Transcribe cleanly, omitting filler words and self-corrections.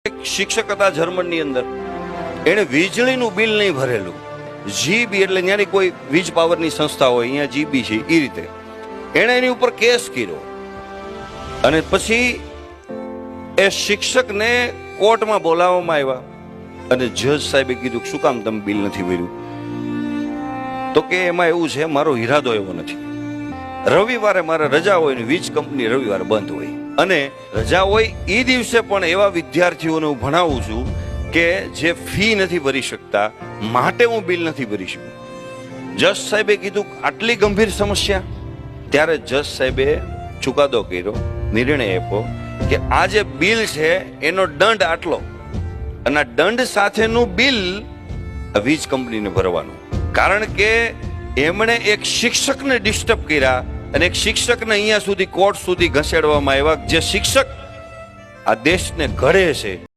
એક શિક્ષક હતા જર્મનની અંદર, એણે વીજળીનું બિલ નહીં ભરેલું. જીબી એટલે ત્યાંની કોઈ વીજ પાવરની સંસ્થા હોય, અહીંયા જીબી છે એ રીતે એણે એની ઉપર કેસ કર્યો. અને પછી એ શિક્ષકને કોર્ટમાં બોલાવવામાં આવ્યા અને જજ સાહેબે કીધું શું કામ તમે બિલ નથી ભર્યું? તો કે એમાં એવું છે, મારો ઈરાદો એવો નથી. રવિવારે મારે રજા હોય ને વીજ કંપની રવિવારે બંધ હોય, અને રજા હોય એ દિવસે પણ એવા વિદ્યાર્થીઓને હું ભણાવું છું કે જે ફી નથી ભરી શકતા, માટે હું બિલ નથી ભરી શકું. જજ સાહેબે કીધું આટલી ગંભીર સમસ્યા. ત્યારે જજ સાહેબે ચુકાદો કર્યો, નિર્ણય આપ્યો કે આ જે બિલ છે એનો દંડ આટલો, અને આ દંડ સાથેનું બિલ વીજ કંપનીને ભરવાનું. કારણ કે એમણે એક શિક્ષકને ડિસ્ટર્બ કર્યા અને એક શિક્ષકને અહીંયા સુધી કોર્ટ સુધી ઘસેડવામાં આવ્યા, જે શિક્ષક આ દેશને ઘડે છે.